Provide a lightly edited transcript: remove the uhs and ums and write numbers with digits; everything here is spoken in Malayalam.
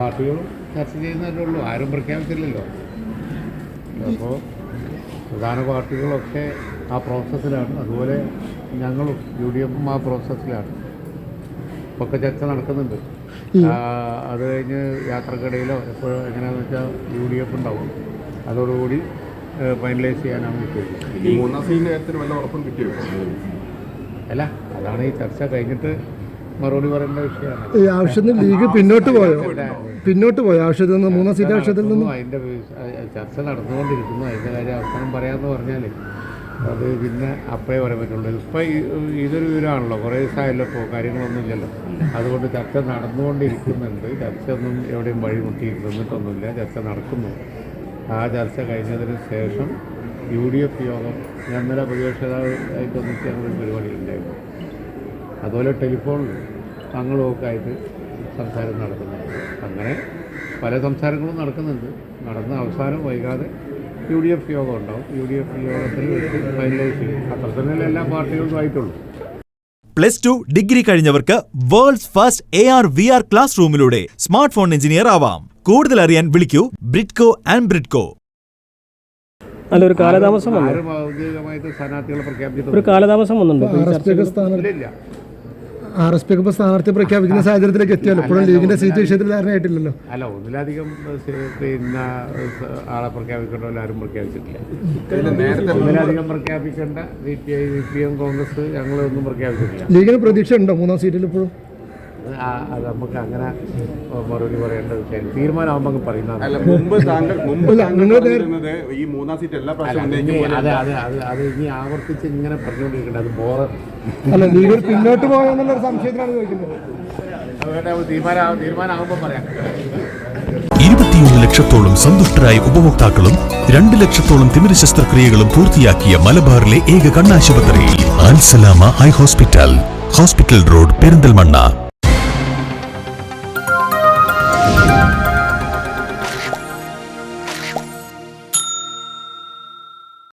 പാർട്ടികളും ചർച്ച ചെയ്യുന്നതല്ലേ ഉള്ളൂ, ആരും പ്രഖ്യാപിച്ചില്ലല്ലോ. അപ്പോൾ പ്രധാന പാർട്ടികളൊക്കെ ആ പ്രോസസ്സിലാണ്, അതുപോലെ ഞങ്ങളും UDF ആ പ്രോസസ്സിലാണ്. ഒക്കെ ചർച്ച നടക്കുന്നുണ്ട്. അത് കഴിഞ്ഞ് യാത്രക്കിടയിലോ എപ്പോഴോ എങ്ങനെയാണെന്ന് വെച്ചാൽ UDF ഉണ്ടാവും, അതോടുകൂടി ഫൈനലൈസ് ചെയ്യാനാണ് ഉദ്ദേശിക്കുന്നത്. അല്ല, അതാണ് ഈ ചർച്ച കഴിഞ്ഞിട്ട് മറുപടി പറയേണ്ട വിഷയമാണ്. ഈ ആവശ്യത്തിന് ലീഗ് പിന്നോട്ട് പോയോ ആവശ്യത്തിൽ നിന്ന് 3 സീറ്റ് ആവശ്യത്തിൽ നിന്ന്? അതിൻ്റെ ചർച്ച നടന്നുകൊണ്ടിരിക്കുന്നു. അതിൻ്റെ കാര്യം അവസാനം പറയാമെന്ന് പറഞ്ഞാൽ അത് പിന്നെ അപ്പോഴേ പറയാൻ പറ്റുള്ളൂ. ഇപ്പം ഇതൊരു വിവരമാണല്ലോ, കുറേ ദിവസമായല്ലോ, ഇപ്പോൾ കാര്യങ്ങളൊന്നും ഇല്ലല്ലോ. അതുകൊണ്ട് ചർച്ച നടന്നുകൊണ്ടിരിക്കുന്നുണ്ട്. ചർച്ച ഒന്നും എവിടെയും വഴിമുട്ടി നിന്നിട്ടൊന്നുമില്ല, ചർച്ച നടക്കുന്നു. ആ ചർച്ച കഴിഞ്ഞതിന് ശേഷം UDF യോഗം, ഞാൻ ഇന്നലെ പ്രതിപക്ഷ നേതാവായിട്ടൊന്നിച്ച് ഞങ്ങളൊരു പരിപാടിയിലുണ്ടായിരുന്നു. അതുപോലെ ടെലിഫോണിൽ തങ്ങളുമൊക്കെ ആയിട്ട് സംസാരം നടക്കുന്നുണ്ട്. അങ്ങനെ പല സംസാരങ്ങളും നടക്കുന്നുണ്ട്. നടന്ന അവസാനം വൈകാതെ UDF യോഗം ഉണ്ടാവും. UDF യോഗത്തിൽ വെച്ച് ഫൈനലൈസ് ചെയ്യും. അത്ര തന്നെ എല്ലാ പാർട്ടികളും ആയിട്ടുള്ളൂ. +2 ഡിഗ്രി കഴിഞ്ഞവർക്ക് വേൾഡ്സ് ഫസ്റ്റ് AR/VR ക്ലാസ് റൂമിലൂടെ സ്മാർട്ട് ഫോൺ എഞ്ചിനീയർ ആവാം. കൂടുതൽ അറിയാൻ വിളിക്കൂ ബ്രിഡ്കോ ആൻഡ് ബ്രിഡ്കോ. ഒരു കാലതാമസം ആരും ഔദ്യോഗികമായിട്ട് സ്ഥാനാർത്ഥികളെ പ്രഖ്യാപിച്ചിട്ടുണ്ട്. ഒരു കാലതാമസം വന്നുണ്ട്. RSP ഇപ്പോൾ സ്ഥാനാർത്ഥി പ്രഖ്യാപിക്കുന്ന സാഹചര്യത്തിലേക്ക് എത്തിയല്ലോ. ഇപ്പോഴും ലീഗിന്റെ സീറ്റ് വിഷയത്തിൽ ധാരണയായിട്ടില്ലല്ലോ. അല്ല, ഒന്നിലധികം പിന്നെ ആളെ പ്രഖ്യാപിക്കേണ്ട ആരും പ്രഖ്യാപിച്ചിട്ടില്ല. ഒന്നിലധികം പ്രഖ്യാപിക്കേണ്ട CPI, CPM, കോൺഗ്രസ് ഞങ്ങളൊന്നും പ്രഖ്യാപിച്ചിട്ടില്ല. ലീഗിന് പ്രതീക്ഷ ഉണ്ടോ 3ാം സീറ്റിൽ ഇപ്പോഴും? അത് നമുക്ക് അങ്ങനെ മറുപടി പറയേണ്ട വിഷയം. തീരുമാനമാകുമ്പോൾ പറയുന്നത് അത് ഇനി ആവർത്തിച്ച് ഇങ്ങനെ പറഞ്ഞുകൊണ്ടിരിക്കേണ്ടത് അത് ബോറ്. അല്ല, ലീഗ് പിന്നോട്ട് പോയെന്നുള്ളൊരു സംശയത്തിലാണ് ചോദിക്കുന്നത്. തീരുമാനമാകുമ്പോൾ പറയാം. 21 ലക്ഷത്തോളം സന്തുഷ്ടരായ ഉപഭോക്താക്കളും 2 ലക്ഷത്തോളം തിമിര ശസ്ത്രക്രിയകളും പൂർത്തിയാക്കിയ മലബാറിലെ ഏക കണ്ണാശുപത്രി Al Salama high hospital road, Perinthalmanna.